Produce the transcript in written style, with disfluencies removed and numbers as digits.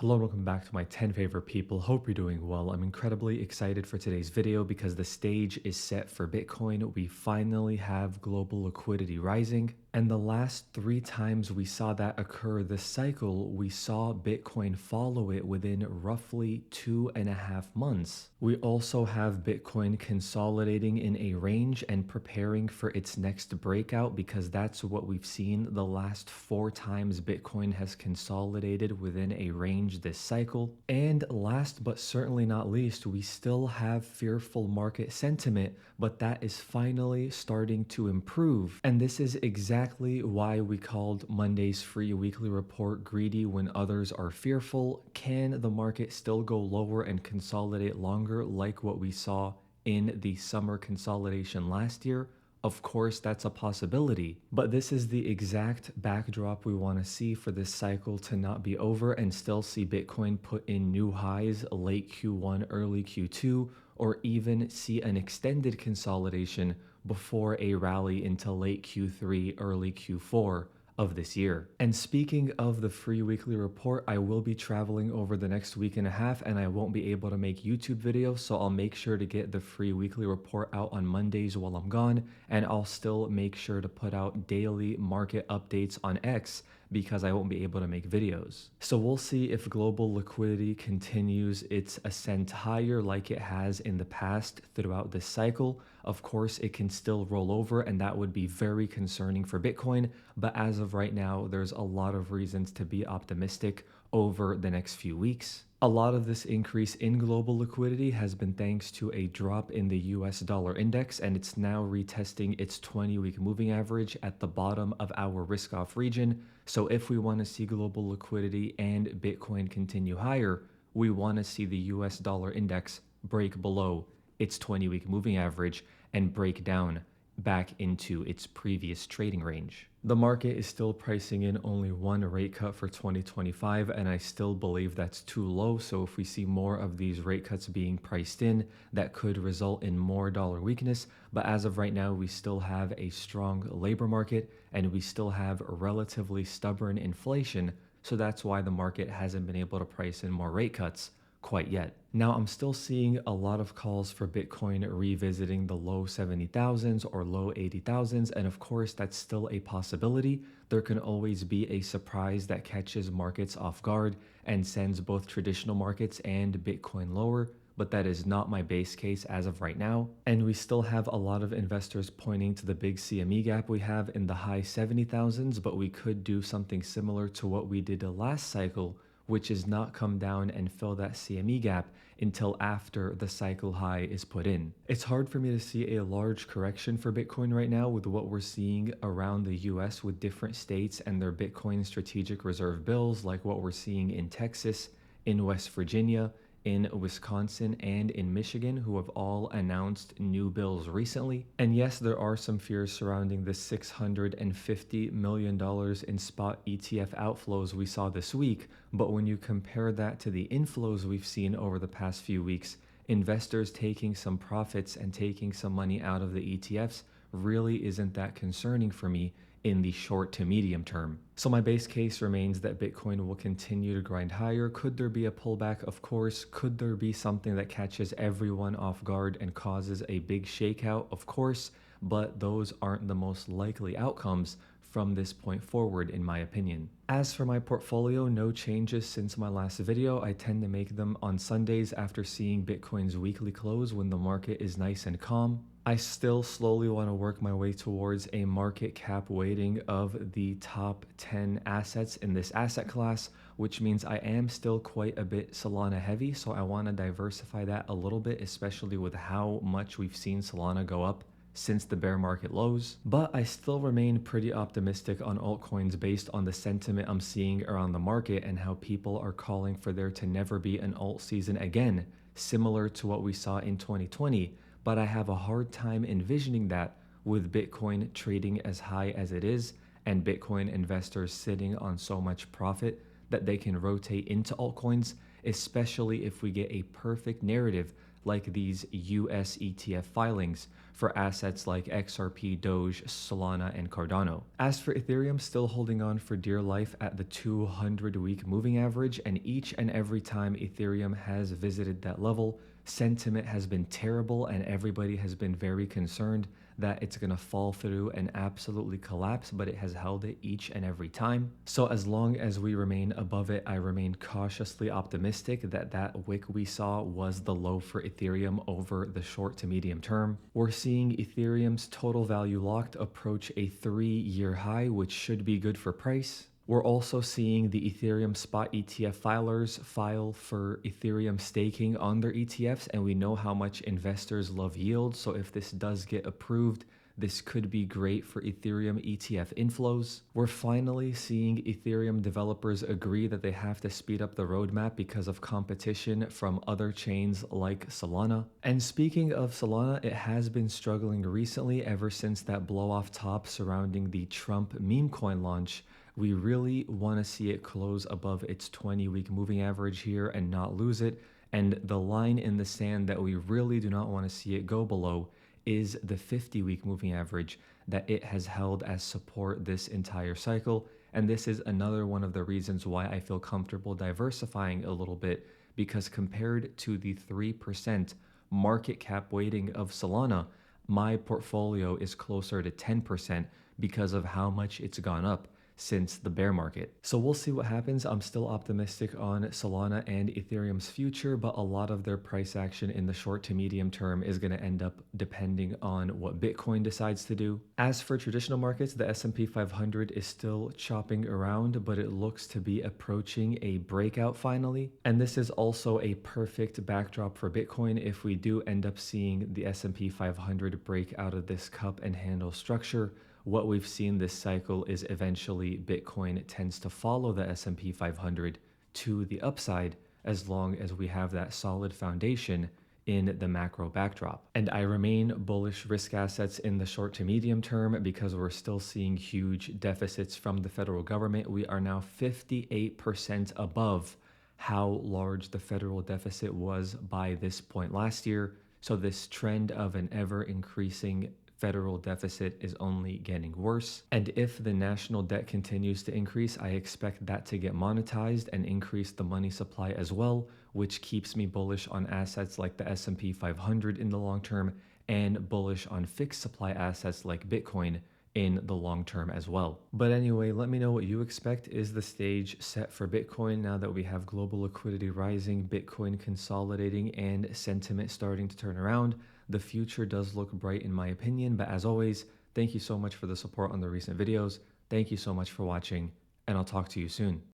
Hello and welcome back to my 10 favorite people. Hope you're doing well. I'm incredibly excited for today's video because the stage is set for Bitcoin. We finally have global liquidity rising. And the last 3 times we saw that occur this cycle, we saw Bitcoin follow it within roughly 2.5 months. We also have Bitcoin consolidating in a range and preparing for its next breakout because that's what we've seen the last 4 times Bitcoin has consolidated within a range this cycle. And last but certainly not least, we still have fearful market sentiment, but that is finally starting to improve. And this is exactly why we called Monday's free weekly report greedy when others are fearful. Can the market still go lower and consolidate longer like what we saw in the summer consolidation last year? Of course, that's a possibility, but this is the exact backdrop we want to see for this cycle to not be over and still see Bitcoin put in new highs late Q1, early Q2, or even see an extended consolidation before a rally into late Q3, early Q4 of this year. And speaking of the free weekly report, I will be traveling over the next week and a half and I won't be able to make YouTube videos, so I'll make sure to get the free weekly report out on Mondays while I'm gone, and I'll still make sure to put out daily market updates on X because I won't be able to make videos. So we'll see if global liquidity continues its ascent higher like it has in the past throughout this cycle. Of course, it can still roll over and that would be very concerning for Bitcoin, but as of right now, there's a lot of reasons to be optimistic over the next few weeks. A lot of this increase in global liquidity has been thanks to a drop in the US dollar index, and it's now retesting its 20-week moving average at the bottom of our risk-off region. So if we want to see global liquidity and Bitcoin continue higher, we want to see the US dollar index break below its 20-week moving average and break down back into its previous trading range. The market is still pricing in only one rate cut for 2025, and I still believe that's too low. So if we see more of these rate cuts being priced in, that could result in more dollar weakness. But as of right now, we still have a strong labor market and we still have relatively stubborn inflation. So that's why the market hasn't been able to price in more rate cuts quite yet. Now, I'm still seeing a lot of calls for Bitcoin revisiting the low 70,000s or low 80,000s, and of course, that's still a possibility. There can always be a surprise that catches markets off guard and sends both traditional markets and Bitcoin lower, but that is not my base case as of right now. And we still have a lot of investors pointing to the big CME gap we have in the high 70,000s, but we could do something similar to what we did the last cycle, which is not come down and fill that CME gap until after the cycle high is put in. It's hard for me to see a large correction for Bitcoin right now with what we're seeing around the US with different states and their Bitcoin strategic reserve bills, like what we're seeing in Texas, in West Virginia, in Wisconsin, and in Michigan, who have all announced new bills recently. And yes, there are some fears surrounding the $650 million in spot ETF outflows we saw this week, but when you compare that to the inflows we've seen over the past few weeks, investors taking some profits and taking some money out of the ETFs really isn't that concerning for me in the short to medium term. So my base case remains that Bitcoin will continue to grind higher. Could there be a pullback? Of course. Could there be something that catches everyone off guard and causes a big shakeout? Of course, but those aren't the most likely outcomes from this point forward, in my opinion. As for my portfolio, no changes since my last video. I tend to make them on Sundays after seeing Bitcoin's weekly close when the market is nice and calm. I still slowly want to work my way towards a market cap weighting of the top 10 assets in this asset class, which means I am still quite a bit Solana heavy. So I want to diversify that a little bit, especially with how much we've seen Solana go up since the bear market lows. But I still remain pretty optimistic on altcoins based on the sentiment I'm seeing around the market and how people are calling for there to never be an alt season again, similar to what we saw in 2020. But I have a hard time envisioning that with Bitcoin trading as high as it is and Bitcoin investors sitting on so much profit that they can rotate into altcoins, especially if we get a perfect narrative like these US ETF filings for assets like XRP, Doge, Solana, and Cardano. As for Ethereum, still holding on for dear life at the 200-week moving average, and each and every time Ethereum has visited that level, sentiment has been terrible and everybody has been very concerned that it's going to fall through and absolutely collapse, but it has held it each and every time. So as long as we remain above it, I remain cautiously optimistic that that wick we saw was the low for Ethereum over the short to medium term. We're seeing Ethereum's total value locked approach a 3-year high, which should be good for price. We're also seeing the Ethereum spot ETF filers file for Ethereum staking on their ETFs, and we know how much investors love yield. So if this does get approved, this could be great for Ethereum ETF inflows. We're finally seeing Ethereum developers agree that they have to speed up the roadmap because of competition from other chains like Solana. And speaking of Solana, it has been struggling recently ever since that blow off top surrounding the Trump meme coin launch. We really want to see it close above its 20-week moving average here and not lose it. And the line in the sand that we really do not want to see it go below is the 50-week moving average that it has held as support this entire cycle. And this is another one of the reasons why I feel comfortable diversifying a little bit, because compared to the 3% market cap weighting of Solana, my portfolio is closer to 10% because of how much it's gone up since the bear market. So we'll see what happens. I'm still optimistic on Solana and Ethereum's future, but a lot of their price action in the short to medium term is going to end up depending on what Bitcoin decides to do. As for traditional markets, the S&P 500 is still chopping around, but it looks to be approaching a breakout finally. And this is also a perfect backdrop for Bitcoin if we do end up seeing the S&P 500 break out of this cup and handle structure. What we've seen this cycle is eventually Bitcoin tends to follow the S&P 500 to the upside as long as we have that solid foundation in the macro backdrop. And I remain bullish risk assets in the short to medium term because we're still seeing huge deficits from the federal government. We are now 58% above how large the federal deficit was by this point last year. So this trend of an ever increasing federal deficit is only getting worse. And if the national debt continues to increase, I expect that to get monetized and increase the money supply as well, which keeps me bullish on assets like the S&P 500 in the long term and bullish on fixed supply assets like Bitcoin in the long term as well. But anyway, let me know what you expect. Is the stage set for Bitcoin now that we have global liquidity rising, Bitcoin consolidating, and sentiment starting to turn around? The future does look bright in my opinion, but as always, thank you so much for the support on the recent videos. Thank you so much for watching, and I'll talk to you soon.